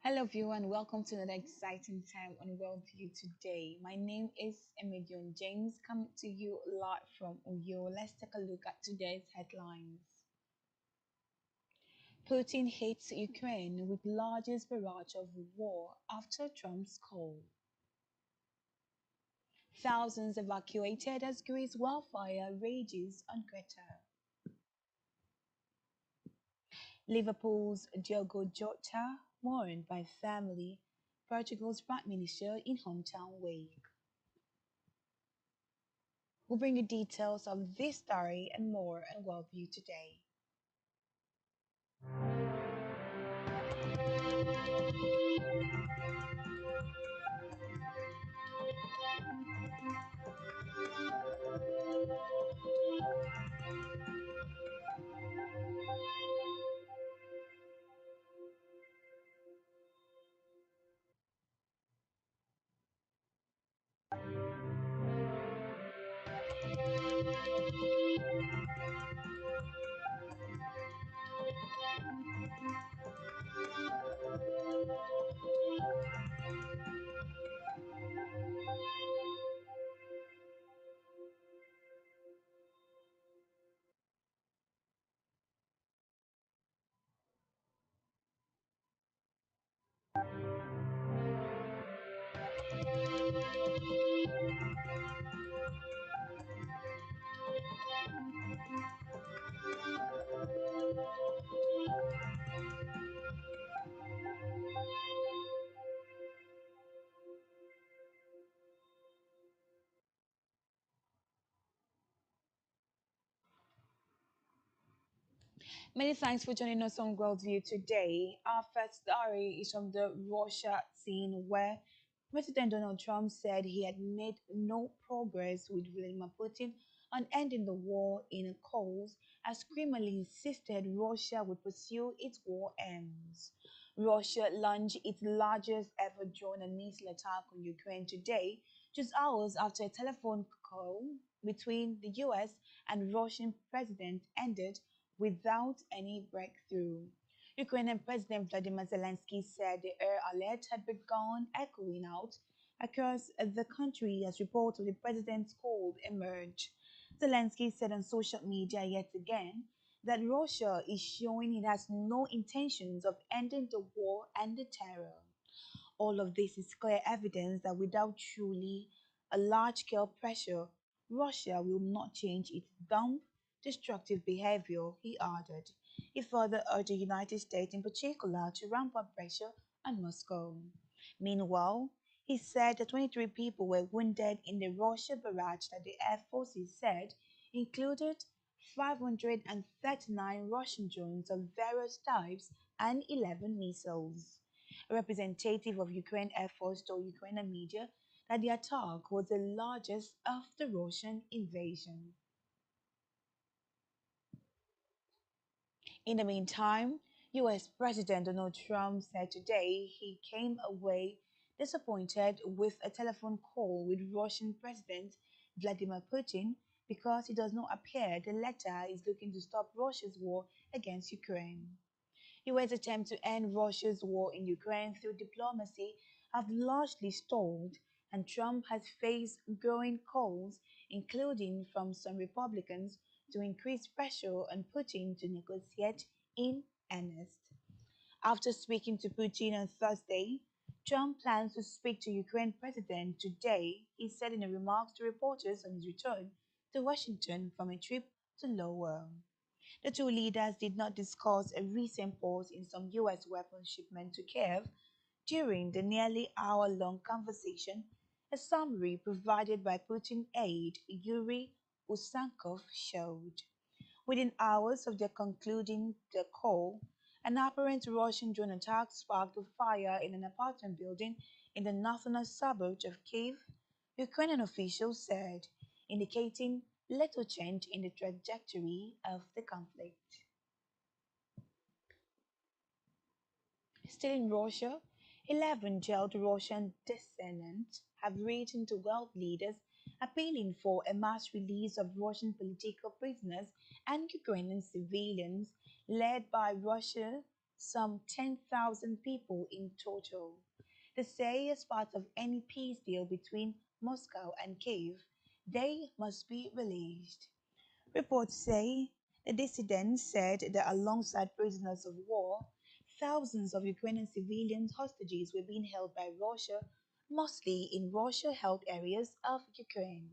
Hello, everyone. Welcome to another exciting time on Worldview today. My name is Emilion James, coming to you live from Uyo. Let's take a look at today's headlines. Putin hits Ukraine with largest barrage of war after Trump's call. Thousands evacuated as Greece wildfire rages on Creta. Liverpool's Diogo Jota mourned by family. Portugal's Prime Minister in hometown wake. We'll bring you details of this story and more on Worldview today. Many thanks for joining us on Worldview today. Our first story is from the Russia scene where President Donald Trump said he had made no progress with Vladimir Putin on ending the war in calls as Kremlin insisted Russia would pursue its war aims. Russia launched its largest ever drone and missile attack on Ukraine today, just hours after a telephone call between the US and Russian president ended without any breakthrough. Ukrainian President Vladimir Zelensky said the air alert had begun echoing out across the country as reports of the president's call emerged. Zelensky said on social media yet again that Russia is showing it has no intentions of ending the war and the terror. All of this is clear evidence that without truly a large scale pressure, Russia will not change its dumb, destructive behavior, he added. He further urged the United States in particular to ramp up pressure on Moscow. Meanwhile, he said that 23 people were wounded in the Russia barrage that the Air Forces said included 539 Russian drones of various types and 11 missiles. A representative of Ukraine Air Force told Ukrainian media that the attack was the largest after Russian invasion. In the meantime, US President Donald Trump said today he came away disappointed with a telephone call with Russian President Vladimir Putin because it does not appear the latter is looking to stop Russia's war against Ukraine. US attempts to end Russia's war in Ukraine through diplomacy have largely stalled, and Trump has faced growing calls, including from some Republicans, to increase pressure on Putin to negotiate in earnest. After speaking to Putin on Thursday, Trump plans to speak to Ukraine President today, he said in a remark to reporters on his return to Washington from a trip to Lowell. The two leaders did not discuss a recent pause in some US weapons shipment to Kiev during the nearly hour-long conversation, a summary provided by Putin aide Yuri Usankov showed. Within hours of their concluding the call, an apparent Russian drone attack sparked a fire in an apartment building in the northern suburbs of Kiev, Ukrainian officials said, indicating little change in the trajectory of the conflict. Still in Russia, 11 jailed Russian dissidents have written to world leaders appealing for a mass release of Russian political prisoners and Ukrainian civilians led by Russia's some 10,000 people in total. They say, as part of any peace deal between Moscow and Kiev, they must be released. Reports say the dissidents said that alongside prisoners of war, thousands of Ukrainian civilian hostages were being held by Russia, mostly in Russia held areas of Ukraine.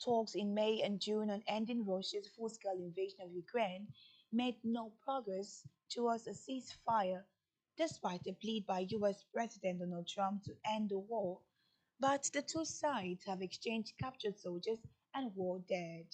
Talks in May and June on ending Russia's full scale invasion of Ukraine made no progress towards a ceasefire, despite a plea by US President Donald Trump to end the war. But the two sides have exchanged captured soldiers and war dead.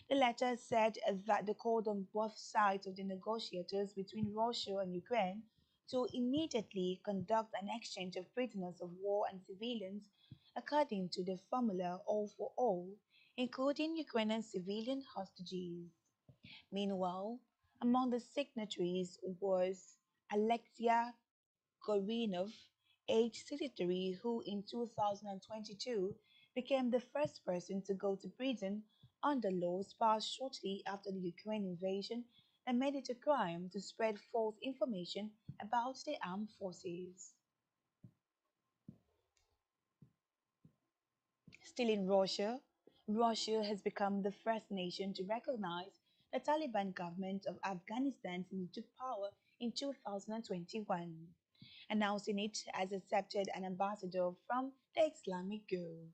The letter said that they called on both sides of the negotiators between Russia and Ukraine to immediately conduct an exchange of prisoners of war and civilians according to the formula all for all, including Ukrainian civilian hostages. Meanwhile, among the signatories was Alexia Gorinov, age 63, who in 2022 became the first person to go to prison under laws passed shortly after the Ukraine invasion that made it a crime to spread false information about the armed forces. Still in Russia, Russia has become the first nation to recognize the Taliban government of Afghanistan since it took power in 2021, announcing it has accepted an ambassador from the Islamic Group.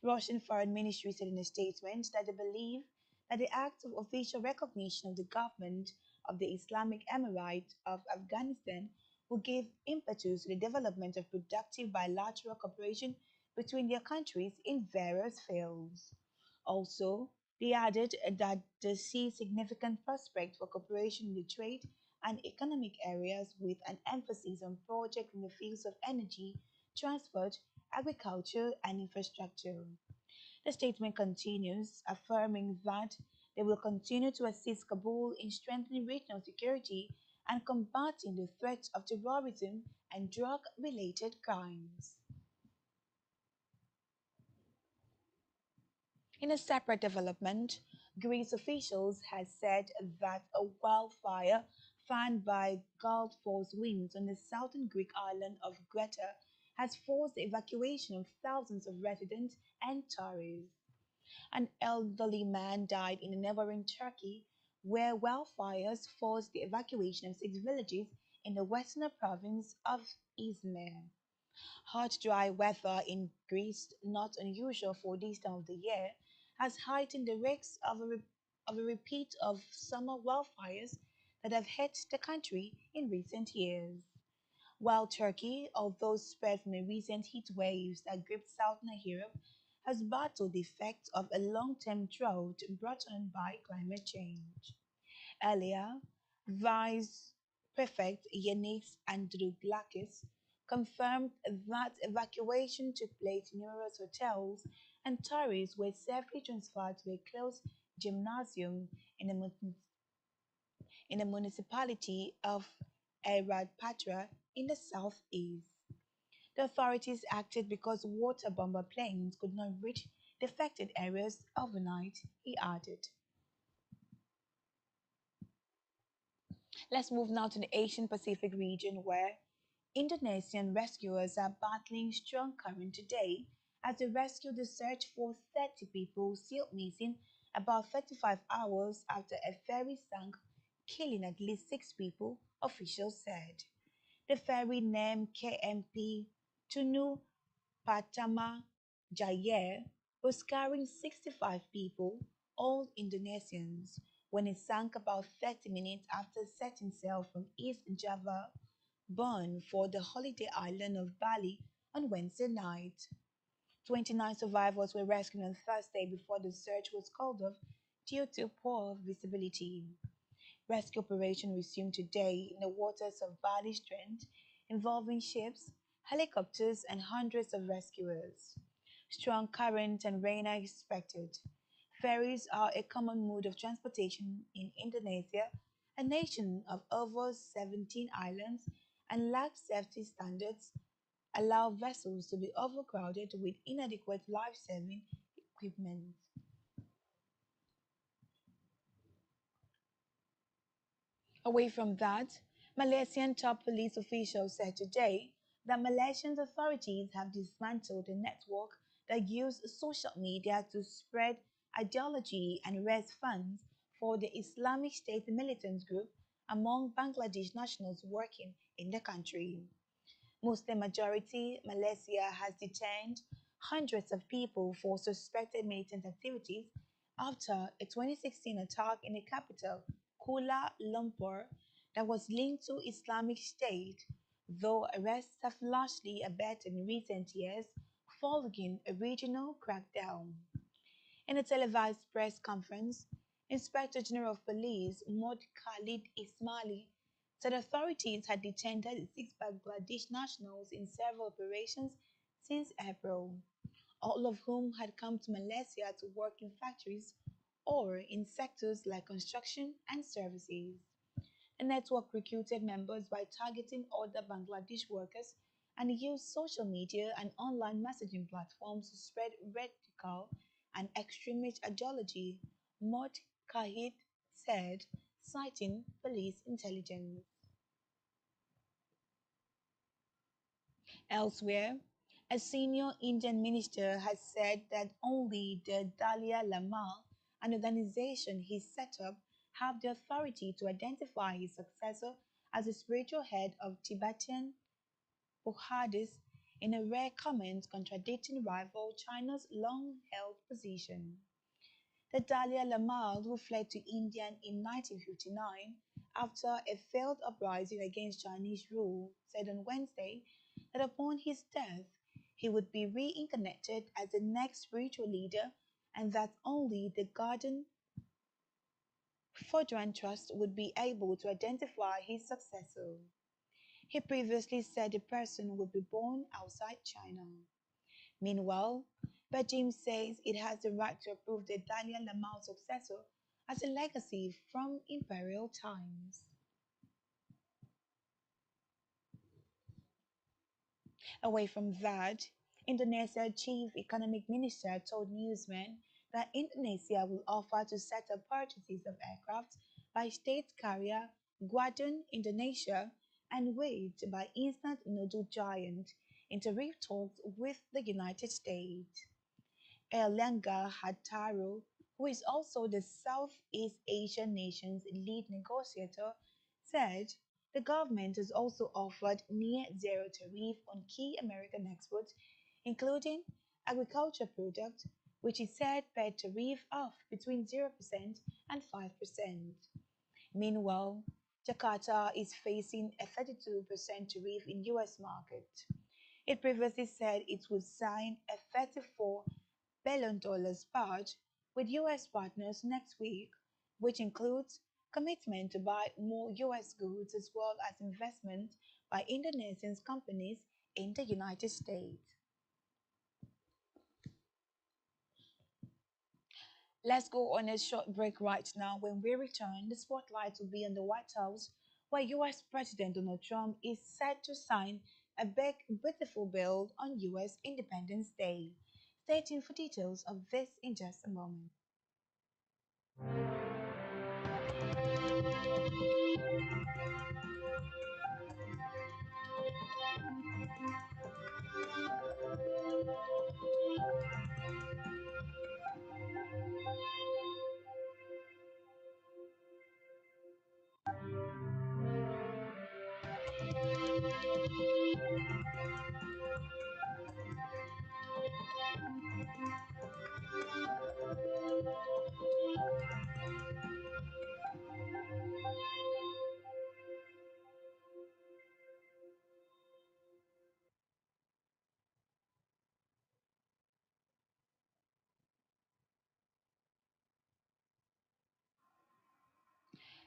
Russian Foreign Ministry said in a statement that they believe that the act of official recognition of the government of the Islamic Emirate of Afghanistan will give impetus to the development of productive bilateral cooperation between their countries in various fields. Also, they added that they see significant prospect for cooperation in the trade and economic areas with an emphasis on projects in the fields of energy, transport, agriculture, and infrastructure. The statement continues, affirming that they will continue to assist Kabul in strengthening regional security and combating the threats of terrorism and drug related crimes. In a separate development, Greece officials have said that a wildfire fanned by Gulf Force winds on the southern Greek island of Greta has forced the evacuation of thousands of residents and tourists. An elderly man died in a neighboring Turkey where wildfires forced the evacuation of six villages in the western province of Izmir. Hot, dry weather in Greece, not unusual for this time of the year, has heightened the risks of a repeat of summer wildfires that have hit the country in recent years. While Turkey, although spared from the recent heat waves that gripped southern Europe, has battled the effects of a long-term drought brought on by climate change. Earlier, Vice Prefect Yanis Androulakis confirmed that evacuation took place in numerous hotels and tourists were safely transferred to a closed gymnasium in the municipality of Patra in the southeast. The authorities acted because water bomber planes could not reach the affected areas overnight, he added. Let's move now to the Asian Pacific region where Indonesian rescuers are battling strong current today as they rescue the search for 30 people still missing about 35 hours after a ferry sank, killing at least 6 people, officials said. The ferry named KMP Tunu Patama Jaya was carrying 65 people, all Indonesians, when it sank about 30 minutes after setting sail from East Java, Born for the holiday island of Bali on Wednesday night. 29 survivors were rescued on Thursday before the search was called off due to poor visibility. Rescue operation resumed today in the waters of Bali Strait, involving ships, helicopters, and hundreds of rescuers. Strong current and rain are expected. Ferries are a common mode of transportation in Indonesia, a nation of over 17 islands, and lax safety standards allow vessels to be overcrowded with inadequate life-saving equipment. Away from that, Malaysian top police officials said today that Malaysian authorities have dismantled a network that used social media to spread ideology and raise funds for the Islamic State militant group among Bangladesh nationals working in the country. Muslim majority Malaysia has detained hundreds of people for suspected militant activities after a 2016 attack in the capital, Kuala Lumpur, that was linked to Islamic State, though arrests have largely abated in recent years following a regional crackdown. In a televised press conference, Inspector General of Police Mod Khalid Ismaili said authorities had detained 36 Bangladesh nationals in several operations since April, all of whom had come to Malaysia to work in factories or in sectors like construction and services. The network recruited members by targeting other Bangladesh workers and used social media and online messaging platforms to spread radical and extremist ideology, Mod Kahid said, citing police intelligence. Elsewhere, a senior Indian minister has said that only the Dalai Lama, an organization he set up, have the authority to identify his successor as the spiritual head of Tibetan Buddhists in a rare comment contradicting rival China's long-held position. The Dalai Lama, who fled to India in 1959 after a failed uprising against Chinese rule, said on Wednesday that upon his death he would be reincarnated as the next spiritual leader and that only the Garden Fodran Trust would be able to identify his successor. He previously said the person would be born outside China. Meanwhile, Beijing says it has the right to approve the Dalai Lama's successor as a legacy from imperial times. Away from that, Indonesia chief economic minister told newsmen that Indonesia will offer to set up purchases of aircraft by state carrier Guadun Indonesia and waged by instant noodle giant in tariff talks with the United States. Erlangga Hartarto, who is also the Southeast Asian nation's lead negotiator, said the government has also offered near zero tariff on key American exports, including agriculture products, which it said paid tariff of between 0% and 5%. Meanwhile, Jakarta is facing a 32% tariff in US market. It previously said it would sign a $34 billion purge with US partners next week, which includes commitment to buy more US goods as well as investment by Indonesian companies in the United States. Let's go on a short break right now. When we return, the spotlight will be on the White House, where US President Donald Trump is set to sign a big, beautiful bill on US Independence Day. Stay tuned for details of this in just a moment.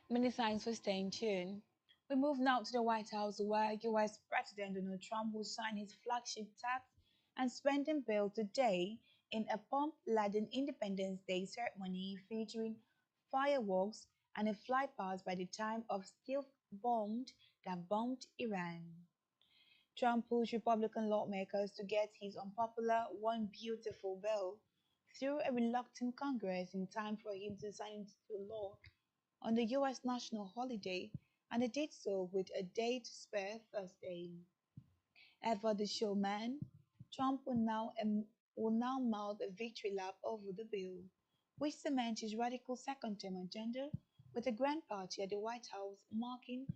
Many thanks for staying tuned. We move now to the White House, where US President Donald Trump will sign his flagship tax and spending bill today in a pomp laden Independence Day ceremony featuring fireworks and a flypast by the time of steel bombed that bombed Iran. Trump pushed Republican lawmakers to get his unpopular One Beautiful bill through a reluctant Congress in time for him to sign it into law on the US national holiday and they did so with a day to spare Thursday. Ever the showman, Trump will now mount a victory lap over the bill, which cements his radical second term agenda with a grand party at the White House marking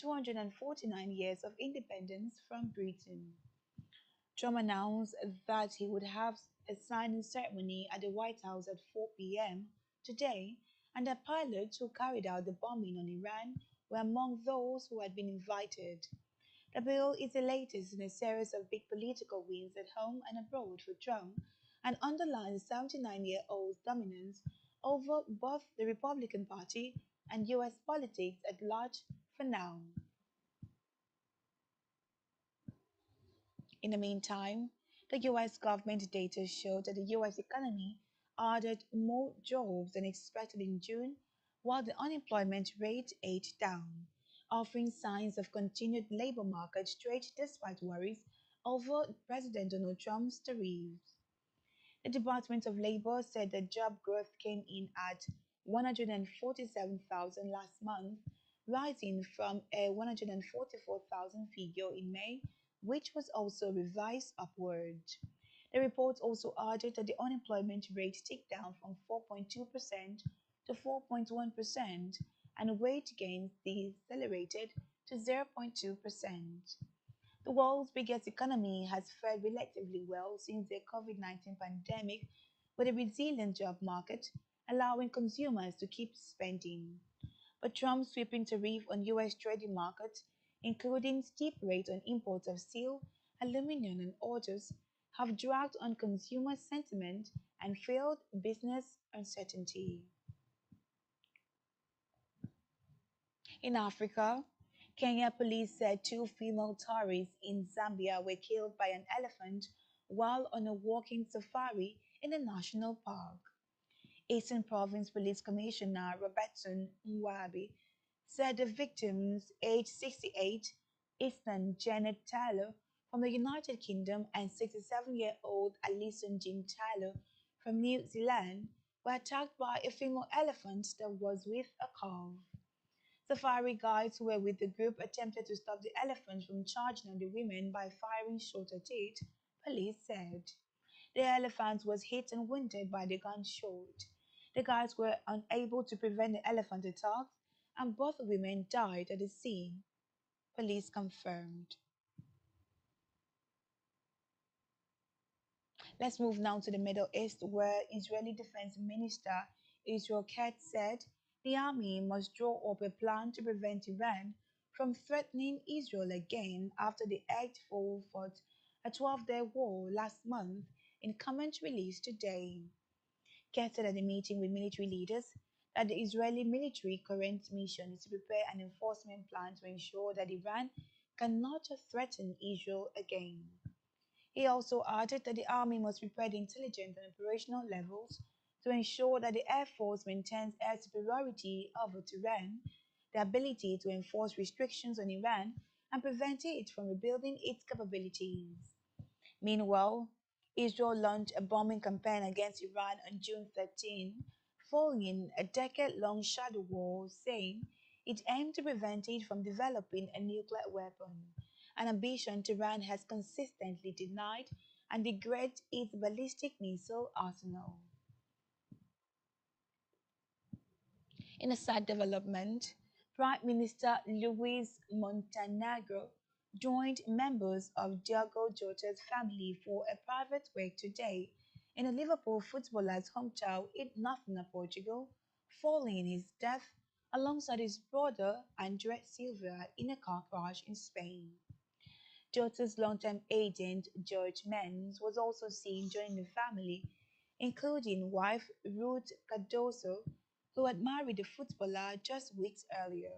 249 years of independence from Britain. Trump announced that he would have a signing ceremony at the White House at 4 p.m. today, and that pilots who carried out the bombing on Iran were among those who had been invited. The bill is the latest in a series of big political wins at home and abroad for Trump and underlines the 79-year-old's dominance over both the Republican Party and U.S. politics at large for now. In the meantime, the US government data showed that the US economy added more jobs than expected in June, while the unemployment rate edged down, offering signs of continued labor market strength despite worries over President Donald Trump's tariffs. The Department of Labor said that job growth came in at 147,000 last month, rising from a 144,000 figure in May, which was also revised upward. The report also added that the unemployment rate ticked down from 4.2% to 4.1%, and wage gains decelerated to 0.2%. The world's biggest economy has fared relatively well since the COVID-19 pandemic, with a resilient job market allowing consumers to keep spending. But Trump's sweeping tariff on US trading markets, including steep rates on imports of steel, aluminum, and autos, have dragged on consumer sentiment and fueled business uncertainty. In Africa, Kenya police said two female tourists in Zambia were killed by an elephant while on a walking safari in a national park. Eastern Province Police Commissioner Robertson Mwabi said the victims, aged 68, Eastern Janet Tyler from the United Kingdom and 67-year-old Alison Jean Tyler from New Zealand, were attacked by a female elephant that was with a calf. Safari guides who were with the group attempted to stop the elephant from charging on the women by firing shot at it, police said. The elephant was hit and wounded by the gunshot. The guards were unable to prevent the elephant attacks, and both women died at the scene, police confirmed. Let's move now to the Middle East, where Israeli Defense Minister Israel Katz said the army must draw up a plan to prevent Iran from threatening Israel again after the act fought a 12-day war last month in comment released today. Katz said at a meeting with military leaders that the Israeli military current mission is to prepare an enforcement plan to ensure that Iran cannot threaten Israel again. He also added that the Army must prepare the intelligence and operational levels to ensure that the Air Force maintains air superiority over Tehran, the ability to enforce restrictions on Iran, and prevent it from rebuilding its capabilities. Meanwhile, Israel launched a bombing campaign against Iran on June 13, following a decade long shadow war, saying it aimed to prevent it from developing a nuclear weapon, an ambition Tehran has consistently denied and degrades its ballistic missile arsenal. In a sad development, Prime Minister Luis Montenegro joined members of Diogo Jota's family for a private wake today in a Liverpool footballer's hometown in northern Portugal, following his death alongside his brother Andre Silva in a car crash in Spain. Jota's longtime agent George Menz was also seen joining the family, including wife Ruth Cardoso, who had married the footballer just weeks earlier.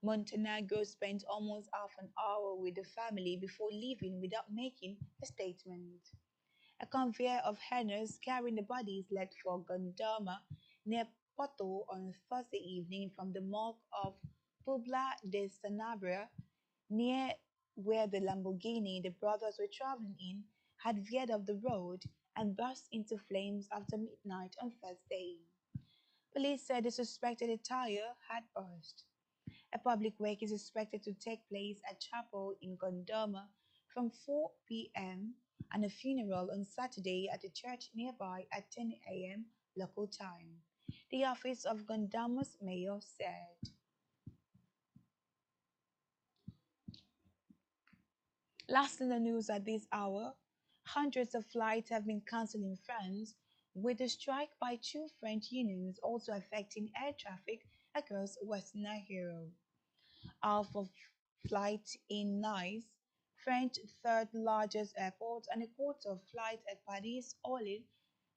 Montenegro spent almost half an hour with the family before leaving without making a statement. A conveyor of henners carrying the bodies left for Gondoma near Porto on Thursday evening from the morgue of Pobla de Sanabria, near where the Lamborghini the brothers were traveling in had veered off the road and burst into flames after midnight on Thursday. Police said the suspected tire had burst. A public wake is expected to take place at chapel in Gondoma from 4 p.m. and a funeral on Saturday at a church nearby at 10 a.m. local time. The office of Gondoma's mayor said. Last in the news at this hour, hundreds of flights have been cancelled in France, with the strike by two French unions also affecting air traffic across Western Europe. Half of flights in Nice, French third largest airport, and a quarter of flights at Paris Orly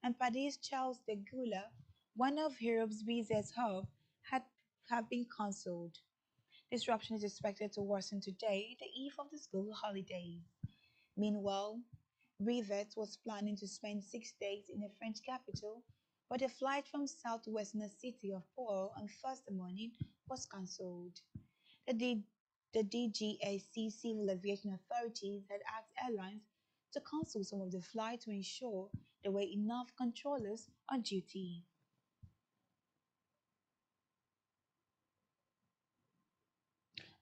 and Paris Charles de Gaulle, one of Europe's busiest hubs, had have been cancelled. Disruption is expected to worsen today, the eve of the school holidays. Meanwhile, Rivette was planning to spend 6 days in the French capital, but a flight from southwestern city of Pau on Thursday morning was cancelled. The, D- the DGAC Civil Aviation Authorities had asked airlines to cancel some of the flights to ensure there were enough controllers on duty.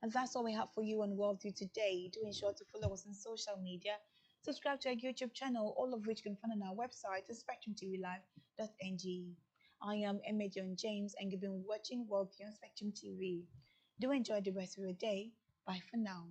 And that's all we have for you on Worldview today. Do ensure to follow us on social media. Subscribe to our YouTube channel, all of which you can find on our website at spectrumtvlive.ng. I am Emma John James, and you've been watching Worldview on Spectrum TV. Do enjoy the rest of your day. Bye for now.